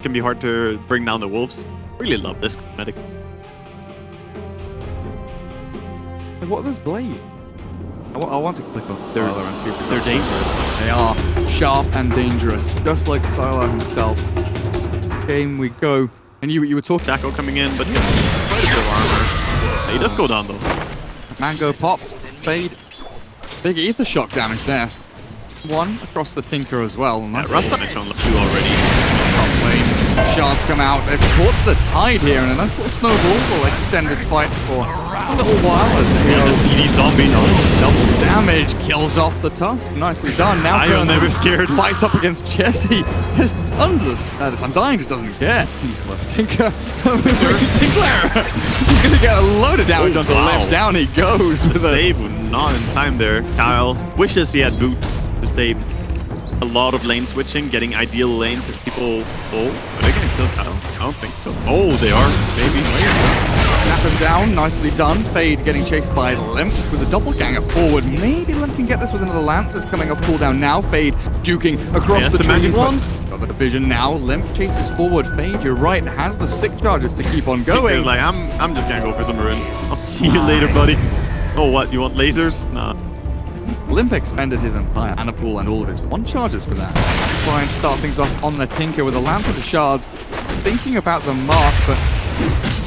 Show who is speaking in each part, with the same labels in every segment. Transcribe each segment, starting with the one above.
Speaker 1: can be hard to bring down the wolves. Really love this cosmetic.
Speaker 2: What are those blades? I want to click on Sylar and see if
Speaker 1: They're dangerous.
Speaker 2: They are sharp and dangerous, just like Sylar himself. Game we go. And you were talking.
Speaker 1: Jacko coming in, but he has quite a bit of armor. He does go down though.
Speaker 2: Mango popped. Fade. Big ether shock damage there. One across the Tinker as well.
Speaker 1: Nice. Rust damage on the 2 already.
Speaker 2: Top lane. Shards come out. They've caught the tide here, and a nice little snowball will extend this fight for a little while as the hero.
Speaker 1: TD zombie.
Speaker 2: Double damage kills off the Tusk. Nicely done. Now
Speaker 1: I'm never scared.
Speaker 2: Fights up against Jesse. This Undying just doesn't care. Tinker. Tinkler. He's gonna get a load of damage on the left. Down he goes with
Speaker 1: the save not in time there. Kyle wishes he had boots to save. A lot of lane switching, getting ideal lanes as people. Oh, are they gonna kill Kyle? I don't think so. Oh, they are. Maybe.
Speaker 2: Snap him down, nicely done. Fade getting chased by Limp with a doppelganger forward. Maybe Limp can get this with another lance that's coming off cooldown now. Fade juking across the trees. Got the vision now. Limp chases forward. Fade, you're right, has the stick charges to keep on going.
Speaker 1: Tinker's like, I'm just gonna go for some runes. I'll see you later, buddy. Oh, what? You want lasers? Nah.
Speaker 2: Limp expended his entire mana pool and all of his 1 charges for that. Try and start things off on the Tinker with a lance of the shards. Thinking about the march, but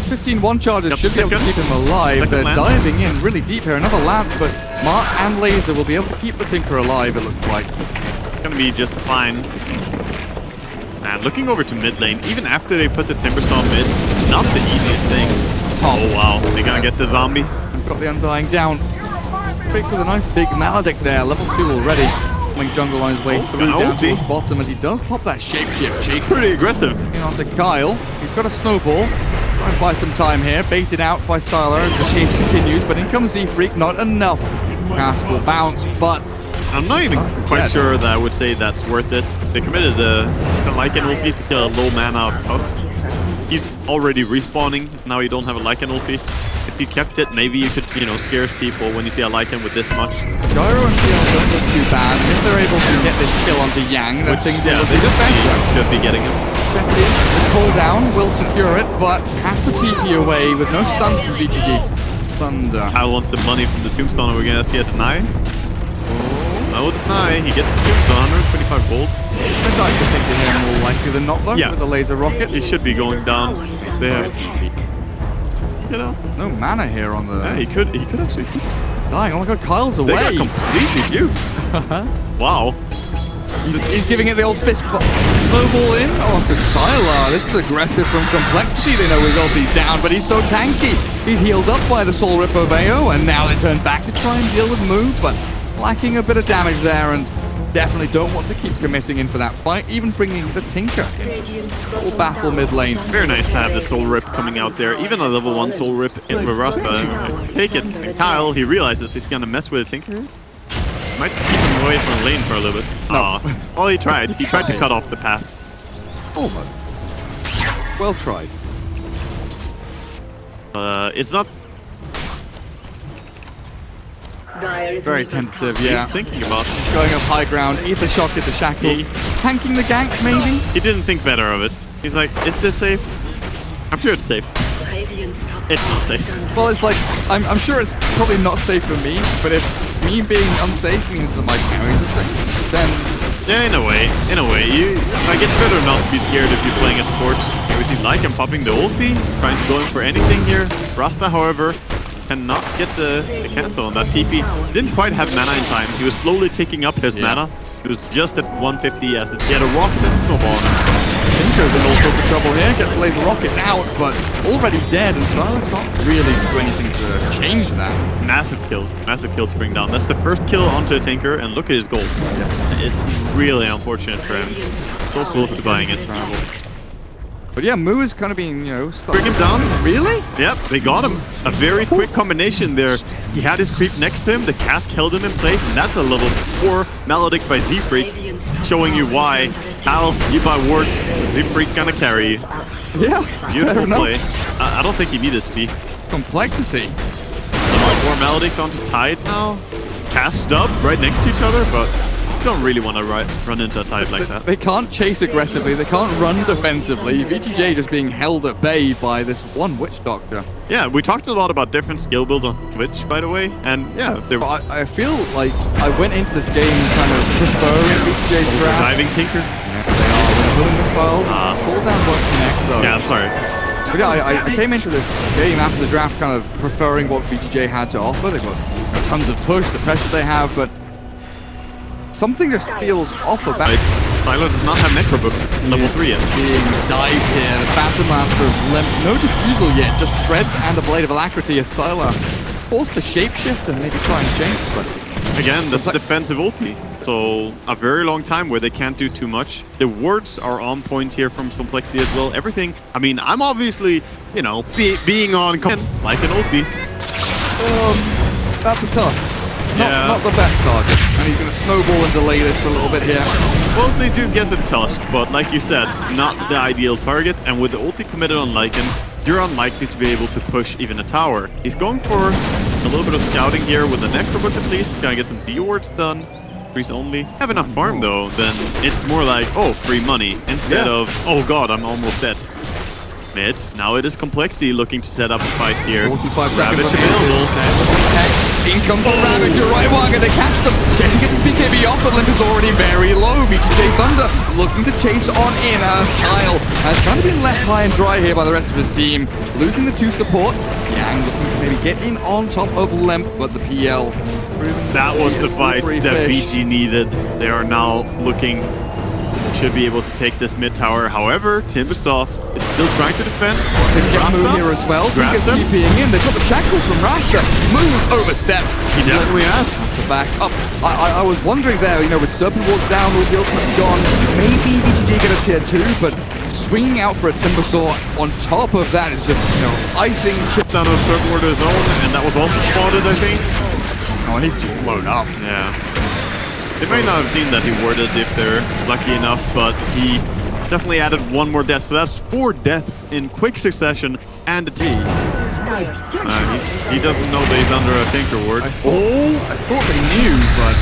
Speaker 2: 15 1 charges should be able to keep him alive. They're diving in really deep here. Another lance, but March and laser will be able to keep the Tinker alive, it looks like.
Speaker 1: Gonna be just fine. And looking over to mid lane, even after they put the Timbersaw mid, not the easiest thing. Oh wow, they're gonna get the zombie.
Speaker 2: Got the Undying down. With a nice big Maledict there, level 2 already. Coming jungle on his way through down towards bottom as he does pop that shapeshift.
Speaker 1: It's pretty aggressive.
Speaker 2: In onto Kyle. He's got a snowball. Trying to buy some time here. Baited out by Sylar as the chase continues, but in comes Z-Freak. Not enough. Cast will bounce, but
Speaker 1: I'm not even quite sure that I would say that's worth it. They committed the Lycan ulti to kill a low mana Tusk. He's already respawning. Now you don't have a Lycan ulti. If you kept it, maybe you could, scare people when you see a Lycan with this much.
Speaker 2: Gyro and Fion don't look too bad. If they're able to get this kill onto Yang, then things will look a bit better.
Speaker 1: Should be getting him.
Speaker 2: Jesse, the cooldown will secure it, but has to TP away with no stun from VGJ. Thunder.
Speaker 1: Kyle wants the money from the Tombstone. Are we going to see a deny? No deny. He gets the Tombstone, 125 gold.
Speaker 2: The dive can take him more likely than not, though, with the laser rockets.
Speaker 1: He should be going down there.
Speaker 2: No mana here on the...
Speaker 1: Yeah, he could actually TP.
Speaker 2: Dying. Oh my god, Kyle's away.
Speaker 1: They got completely juked. Wow.
Speaker 2: He's giving it the old fist bump. Snowball in onto Sylar. This is aggressive from Complexity. They know his ulti's down, but he's so tanky. He's healed up by the Soul Ripper Veo, and now they turn back to try and deal with move, but lacking a bit of damage there, and definitely don't want to keep committing in for that fight, even bringing the Tinker in. Full battle mid lane.
Speaker 1: Very nice to have the Soul Rip coming out there. Even a level 1 Soul Rip in Rasta. Take it. And Kyle, he realizes he's gonna mess with the Tinker. Might keep him away from the lane for a little bit.
Speaker 2: No.
Speaker 1: Well, he tried. He tried to cut off the path.
Speaker 2: Almost. Well tried.
Speaker 1: It's not...
Speaker 2: Very tentative, yeah.
Speaker 1: He's thinking about
Speaker 2: going up high ground, ether shock into shackles, tanking the gank maybe?
Speaker 1: He didn't think better of it. He's like, is this safe? I'm sure it's safe. It's not safe.
Speaker 2: Well, it's like, I'm sure it's probably not safe for me, but if me being unsafe means that my carries are safe, then...
Speaker 1: Yeah, in a way. Like, it's better not to be scared if you're playing a support. You see Lycan popping the ulti, trying to go in for anything here. Rasta, however, cannot get the cancel on that TP. Didn't quite have mana in time. He was slowly ticking up his mana. He was just at 150 as he had a rocket and snowball.
Speaker 2: Tinker's in all sorts of trouble here. Gets laser rockets out, but already dead, and Sylar can't really do anything to change that.
Speaker 1: Massive kill to bring down. That's the first kill onto a Tinker, and look at his gold. It's really unfortunate for him. So close to buying it.
Speaker 2: But yeah, Moo is kind of being,
Speaker 1: bring him down.
Speaker 2: Really?
Speaker 1: Yep, they got him. A very quick combination there. He had his creep next to him. The cask held him in place, and that's a level 4 Maledict by Z-Freak, showing you why. Kyle, you buy wards, Z-Freak gonna carry you.
Speaker 2: Yeah,
Speaker 1: beautiful play. I don't think he needed to be.
Speaker 2: Complexity.
Speaker 1: More Maledict onto Tide now. Cast up right next to each other, but don't really want to run into a tide like that.
Speaker 2: They can't chase aggressively, they can't run defensively. VGJ just being held at bay by this one Witch Doctor.
Speaker 1: Yeah, we talked a lot about different skill builds on Witch, by the way, and yeah,
Speaker 2: I feel like I went into this game kind of preferring VGJ's draft.
Speaker 1: Diving Tinker.
Speaker 2: Yeah, they are. When pulling missile, cooldown won't connect though.
Speaker 1: Yeah, I'm sorry.
Speaker 2: But yeah, I came into this game after the draft kind of preferring what VGJ had to offer. They've got tons of push, the pressure they have, but something just feels off about it.
Speaker 1: Sylar does not have Necrobook level 3 yet.
Speaker 2: Being dived here, the Phantom Lancer is limp, no defusal yet, just shreds and a Blade of Alacrity as Sylar forced to shapeshift and maybe try and chase, but
Speaker 1: again, that's defensive ulti. So a very long time where they can't do too much. The wards are on point here from Complexity as well. Everything, I mean, I'm obviously, you know, being on like an ulti.
Speaker 2: That's a Tusk. Not the best target. And he's going to snowball and delay this for a little bit here.
Speaker 1: Well, they do get the Tusk, but like you said, not the ideal target. And with the ulti committed on Lycan, you're unlikely to be able to push even a tower. He's going for a little bit of scouting here with the Necrobook at least. Gonna get some B-wards done. Freeze only. Have enough farm though, then it's more like, oh, free money, instead of, oh god, I'm almost dead. Mid. Now it is Complexity looking to set up a fight here.
Speaker 2: 45
Speaker 1: Ravage
Speaker 2: seconds
Speaker 1: available.
Speaker 2: In comes the Ravage, you're right, Wang, and they catch them. Jesse gets his BKB off, but Limp is already very low. VGJ Thunder looking to chase on in as Kyle has kind of been left high and dry here by the rest of his team. Losing the two supports. Yang looking to maybe get in on top of Limp, but the PL.
Speaker 1: That was the fight that VG needed. They are now looking, should be able to take this mid tower. However, Timbersaw is still trying to defend.
Speaker 2: They get Moo here as well. Tinker's TPing in. They've got the shackles from Rasta. Moo's overstepped.
Speaker 1: He definitely has.
Speaker 2: That's the back up. I was wondering there, you know, with Serpent Wards down, with the ultimate gone, maybe VGJ get a tier 2, but swinging out for a Timbersaw on top of that is just, you know, icing.
Speaker 1: Chip down on Serpent Ward of his own, and that was also spotted, I think.
Speaker 2: Oh, and he's just blown up.
Speaker 1: Yeah. They might not have seen that he warded if they're lucky enough, but he definitely added one more death. So that's 4 deaths in quick succession and a T. He doesn't know that he's under a Tinker ward.
Speaker 2: I thought they knew, but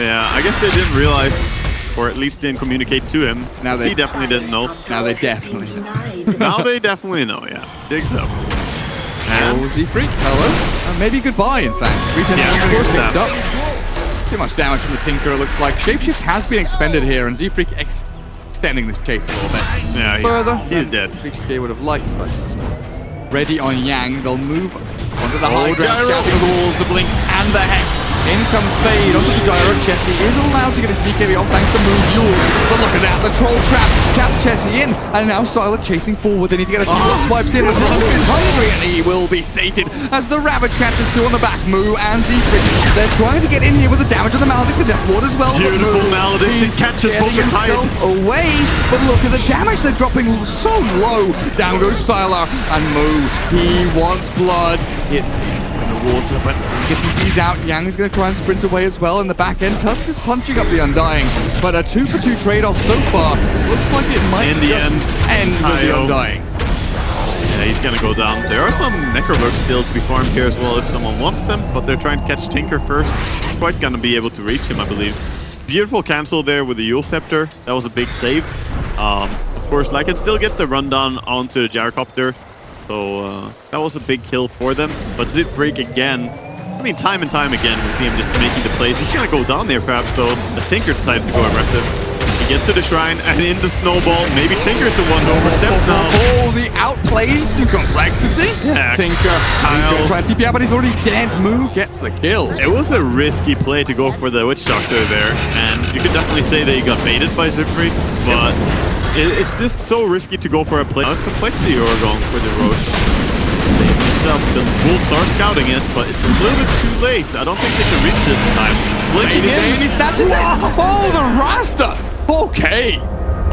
Speaker 1: yeah, I guess they didn't realize, or at least didn't communicate to him. Now he definitely didn't know.
Speaker 2: Now they definitely know.
Speaker 1: Now they definitely know, yeah. Digs up. And
Speaker 2: Z-Freak, hello. Maybe goodbye, in fact. Picked up. Too much damage from the Tinker, it looks like. Shapeshift has been expended here, and Z-Freak extending this chase a little bit.
Speaker 1: Yeah,
Speaker 2: further.
Speaker 1: He's dead.
Speaker 2: VGJ would have liked, but ready on Yang. They'll move onto the high ground, scouting the walls, the blink, and the hex. In comes Fade onto the gyro. Chessie is allowed to get his BKB off thanks to Move Yule. But look at that, the troll trap caps Chessie in, and now Sylar chasing forward. They need to get a few more swipes in, but Limp is hungry, and he will be sated as the Ravage catches 2 on the back. Moo and Z-Freak. They're trying to get in here with the damage of the Maledict, the Death Ward as well.
Speaker 1: Beautiful Maledict, he catches both the
Speaker 2: himself away, but look at the damage they're dropping so low. Down goes Sylar, and Moo, he wants blood. It tastes in the water, but getting these out. Yang is going to try and sprint away as well in the back end. Tusk is punching up the Undying, but a 2-for-2 trade-off so far. Looks like it might
Speaker 1: in the end
Speaker 2: with the Undying.
Speaker 1: Yeah, he's going to go down. There are some Necrobooks still to be farmed here as well if someone wants them, but they're trying to catch Tinker first. Quite going to be able to reach him, I believe. Beautiful cancel there with the Yule Scepter. That was a big save. Of course, Lycan still gets the rundown onto the Gyrocopter. So that was a big kill for them, but did break again. I mean, time and time again, we see him just making the plays. He's gonna go down there perhaps though. The Tinker decides to go aggressive. He gets to the shrine and in the snowball. Maybe Tinker's the one to overstep now.
Speaker 2: Oh, the outplays to Complexity.
Speaker 1: Yeah,
Speaker 2: Tinker, Kyle trying to TP out, but he's already dead. Moo gets the kill.
Speaker 1: It was a risky play to go for the Witch Doctor there, and you could definitely say that he got baited by Z-Freak, but it's just so risky to go for a play. Now it's Complexity who are going for the Roche. The Wolves are scouting it, but it's a little bit too late. I don't think they can reach this in time.
Speaker 2: He snatches it. Oh, the Rasta. Okay.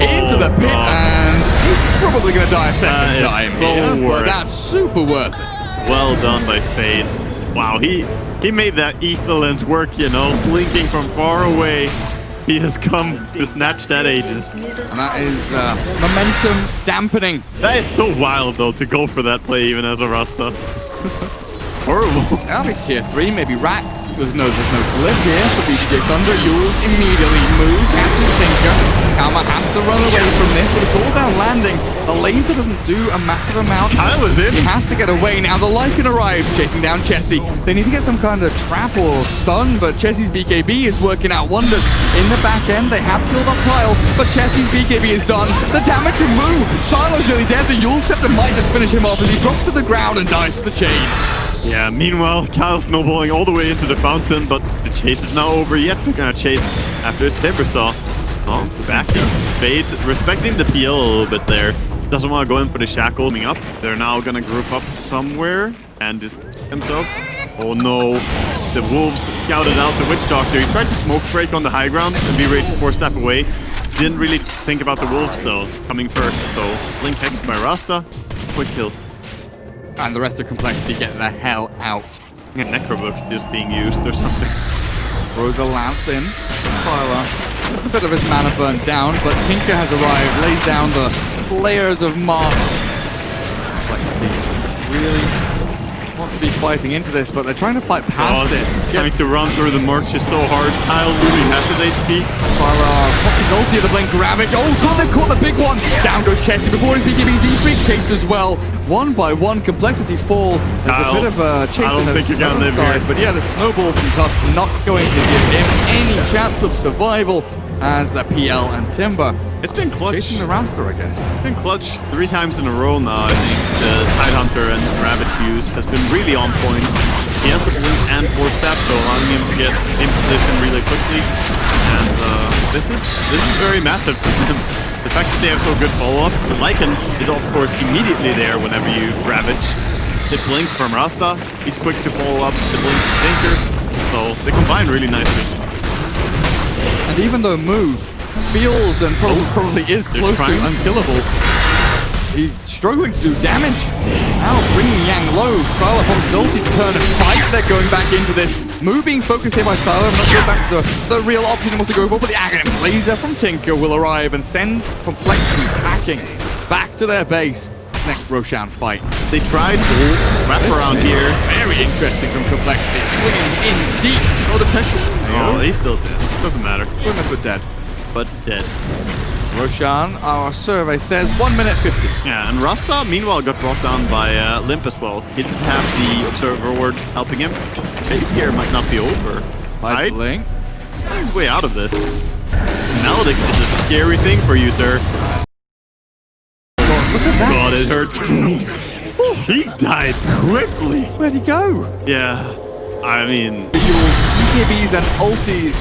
Speaker 2: Into the pit, and he's probably going to die a second time here, but that's super worth it.
Speaker 1: Well done by Fade. Wow, he made that Ether Lens work, you know, blinking from far away. He has come to snatch that Aegis.
Speaker 2: And that is momentum dampening.
Speaker 1: That is so wild, though, to go for that play even as a Rasta. horrible.
Speaker 2: That'll be tier 3, maybe racked. There's no blip here for VGJ Thunder. Yules immediately move, catches Tinker. Kalma has to run away from this with a cooldown landing. The laser doesn't do a massive amount.
Speaker 1: Kyle is in.
Speaker 2: He has to get away. Now the Lycan arrives, chasing down Chessie. They need to get some kind of trap or stun, but Chessie's BKB is working out wonders. In the back end, they have killed off Kyle, but Chessie's BKB is done. The damage from Moo. Silo's nearly dead. The Yule Scepter might just finish him off as he drops to the ground and dies to the chain.
Speaker 1: Yeah, meanwhile, Kyle snowballing all the way into the fountain, but the chase is now over. Yet they're gonna chase after his Timbersaw. Oh, back in. Fade, respecting the PL a little bit there. Doesn't want to go in for the shackle. Coming up, they're now gonna group up somewhere and just themselves. Oh no, the Wolves scouted out the Witch Doctor. He tried to smoke break on the high ground and be ready to 4-step away. Didn't really think about the Wolves though, coming first. So, Blink Hex by Rasta, quick kill.
Speaker 2: And the rest of Complexity get the hell out.
Speaker 1: A Necrobook just being used or something.
Speaker 2: Throws a lance in. Tyler, a bit of his mana burnt down, but Tinker has arrived, lays down the layers of mark. Complexity really want to be fighting into this, but they're trying to fight past it.
Speaker 1: Trying to run through the Mercs is so hard. Kyle losing half his HP.
Speaker 2: Tyler pops his ulti at the Blink Ravage. Oh god, they've caught the big one! Down goes Chessie before his BKB Z-Freak chased as well. One by one, Complexity fall. There's a bit of a chase on the southern side, but yeah, the snowball from Tusk not going to give him any chance of survival as the PL and Timber.
Speaker 1: It's been clutch.
Speaker 2: Chasing the Raster, I guess.
Speaker 1: It's been clutch 3 times in a row now, I think. The Tidehunter and Ravage use has been really on point. He has the Blink and 4-step, so allowing him to get in position really quickly. And this is very massive for them. The fact that they have so good follow-up. The Lycan is of course immediately there whenever you Ravage. The Blink from Rasta, he's quick to follow up the Blink from Tinker. So they combine really nicely.
Speaker 2: And even though Moo feels and probably is close to unkillable, he's struggling to do damage. Now bringing Yang low. Sylar on his ulti to turn and fight. They're going back into this. Moo being focused here by Sylar. I'm not sure if that's the real option he wants to go for, but the Aghanim Laser from Tinker will arrive and send Complexity packing back to their base. This next Roshan fight.
Speaker 1: They tried to wrap around here.
Speaker 2: Very interesting from Complexity. Swinging in deep.
Speaker 1: No detection. Oh, he's still dead. Doesn't matter.
Speaker 2: Swimmer for dead.
Speaker 1: But dead.
Speaker 2: Roshan, our survey says 1 minute 50.
Speaker 1: Yeah, and Rasta, meanwhile, got brought down by Limp as well. He didn't have the Observer Ward helping him. Chase here might not be over.
Speaker 2: By Blink.
Speaker 1: He's way out of this. Maledict is a scary thing for you, sir.
Speaker 2: God, look at that.
Speaker 1: God, it hurts. He died quickly.
Speaker 2: Where'd he go?
Speaker 1: Yeah, I mean...
Speaker 2: Your BKBs and ultis.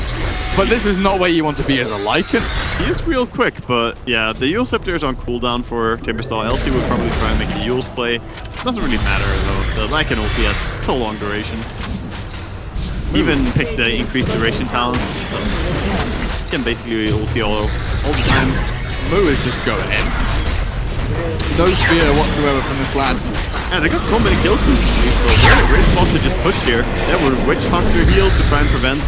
Speaker 2: But this is not where you want to be as a Lycan.
Speaker 1: He is real quick, but yeah, the Yule Scepter is on cooldown for Timbersaw. Elsie would probably try and make the Yule's play. Doesn't really matter though. The Lycan ulti has so long duration. Even pick the increased duration talent, so you can basically ulti all the time.
Speaker 2: Moo is just going in. No fear whatsoever from this lad.
Speaker 1: Yeah, they got so many kills recently, so they're in a great spot to just push here. They were Witch Hunter heal to try and prevent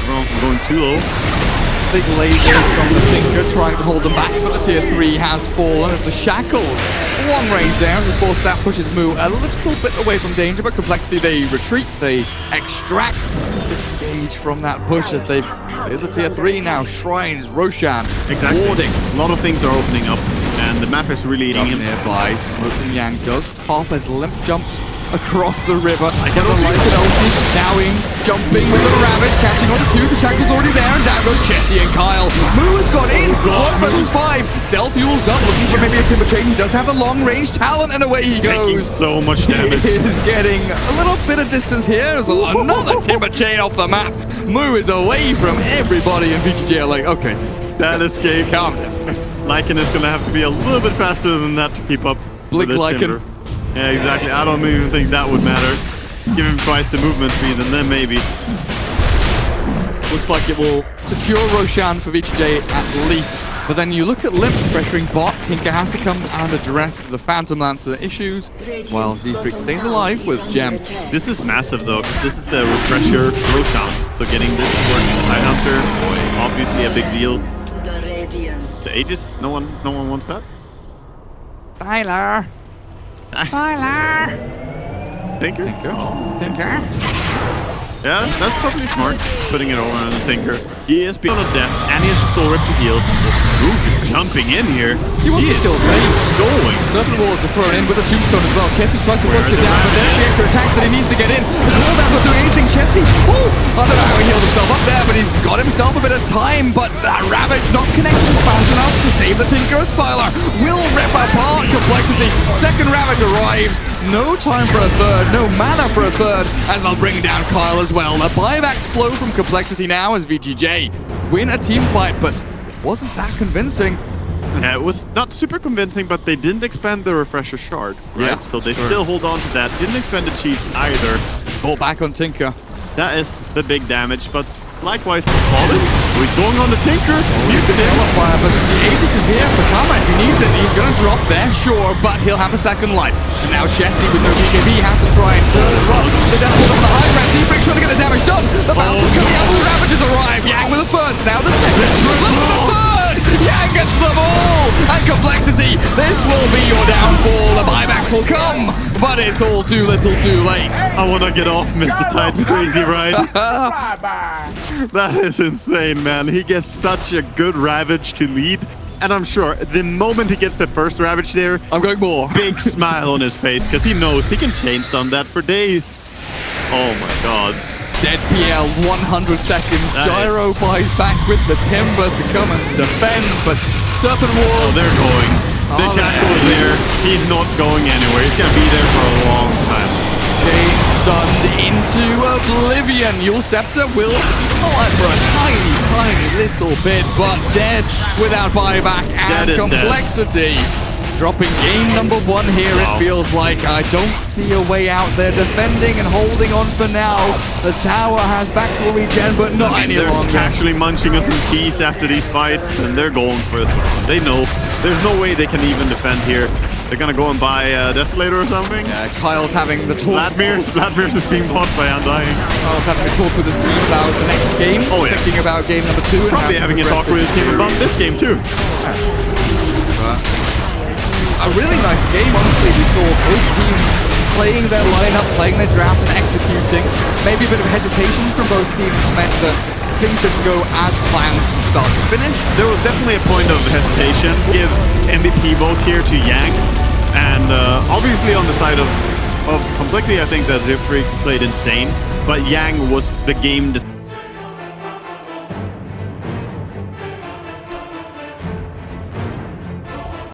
Speaker 1: from going too low.
Speaker 2: Big lasers from the Tinker trying to hold them back, but the tier 3 has fallen as the Shackle. Long range there, and of course that pushes Moo a little bit away from danger, but Complexity, they retreat, they extract, disengage from that push as they've the tier 3 now. Shrines, Roshan,
Speaker 1: exactly.
Speaker 2: warding.
Speaker 1: A lot of things are opening up, and the map is really eating him.
Speaker 2: Nearby, Smoking Yang does pop as Limp jumps across the river. I get the Lycan ulti, now in, jumping with the Rabbit, catching on the 2, the Shackle's already there, and down goes Chessie and Kyle. Moo has got in, 1 versus 5, self-fuels up, looking for maybe a Timber Chain, he does have the long-range talent, and away he goes.
Speaker 1: Taking so much damage.
Speaker 2: He is getting a little bit of distance here, there's another Timber Chain off the map. Moo is away from everybody, and VGJ are like, okay,
Speaker 1: that escape.
Speaker 2: Calm down.
Speaker 1: Lycan is gonna have to be a little bit faster than that to keep up
Speaker 2: Blink
Speaker 1: with this
Speaker 2: Lycan.
Speaker 1: Timber. Yeah, exactly. I don't even think that would matter. Give him twice the movement speed and then maybe.
Speaker 2: Looks like it will secure Roshan for VGJ at least. But then you look at Limp pressuring bot. Tinker has to come and address the Phantom Lancer issues while Z-Freak stays alive with Gem.
Speaker 1: This is massive though, because this is the refresher Roshan. So getting this towards the Tidehunter, obviously a big deal. The Aegis, no one wants that.
Speaker 2: Tyler! Tyler!
Speaker 1: Tinker?
Speaker 2: Tinker.
Speaker 1: Yeah, that's probably smart, putting it over on the Tinker. He is beyond a death, and he has the soul rip to heal. Ooh, he's jumping in here.
Speaker 2: He wants to kill me.
Speaker 1: Going.
Speaker 2: Serpent Walls are thrown in with a tombstone as well. Chessie tries to force it down, but there's the extra attacks that he needs to get in. The cooldown's not doing anything. Chessie, I don't know how he healed himself up there, but he's got himself a bit of time. But that Ravage not connecting fast enough to save the Tinker. Styler will rip apart Complexity. Second Ravage arrives. No time for a third, no mana for a third, as I'll bring down Kyle as well. The buybacks flow from Complexity now as VGJ win a team fight, but it wasn't that convincing.
Speaker 1: It was not super convincing, but they didn't expand the Refresher Shard, right?
Speaker 2: Yeah,
Speaker 1: so they still hold on to that. Didn't expand the cheese either.
Speaker 2: Fall back on Tinker.
Speaker 1: That is the big damage, but likewise to Fallen, who is going on the Tinker.
Speaker 2: Using the Nullifier, but the Aegis is here for Karma if he needs it. He's going to drop there, sure, but he'll have a second life. And now Chessie with no BKB has to try and turn and run. The Devil on the high ground. Seabreak trying to get the damage done. The bounce coming out. The Ravages arrive. Yang with the first. Now the second. Look at the third. Yang gets them all. And Complexity, this will be your downfall. The buybacks will come, but it's all too little too late.
Speaker 1: I want to get off Mr. Tide's crazy ride. That is insane, man. He gets such a good Ravage to lead. And I'm sure the moment he gets the first Ravage there,
Speaker 2: I'm going more.
Speaker 1: Big smile on his face, because he knows he can chain stun that for days. Oh my god.
Speaker 2: Dead PL, 100 seconds. Gyro buys back with the Timber to come and defend, but Serpent Walls...
Speaker 1: Oh, they're going. The Shackle is there. He's not going anywhere. He's going to be there for a long time.
Speaker 2: Jane stunned into oblivion. Your Scepter will fly for a tiny, tiny little bit, but dead without buyback and Complexity. Dropping game number 1 here, it feels like. I don't see a way out there. Defending and holding on for now. The tower has back to regen, but not any longer.
Speaker 1: They're actually munching on some cheese after these fights, and they're going for it. They know. There's no way they can even defend here. They're gonna go and buy a Desolator or something.
Speaker 2: Yeah, Kyle's having the talk.
Speaker 1: Vladmir's is being bought by Undying.
Speaker 2: Kyle's having a talk with his team about the next game.
Speaker 1: Oh, yeah.
Speaker 2: Thinking about game number 2.
Speaker 1: Probably having a talk with his team about this game, too.
Speaker 2: A really nice game, honestly. We saw both teams playing their lineup, playing their draft, and executing. Maybe a bit of hesitation from both teams meant that things didn't go as planned from start to finish.
Speaker 1: There was definitely a point of hesitation. Give MVP vote here to Yang. And obviously on the side of Complexity, I think that Zipfreak played insane. But Yang was the game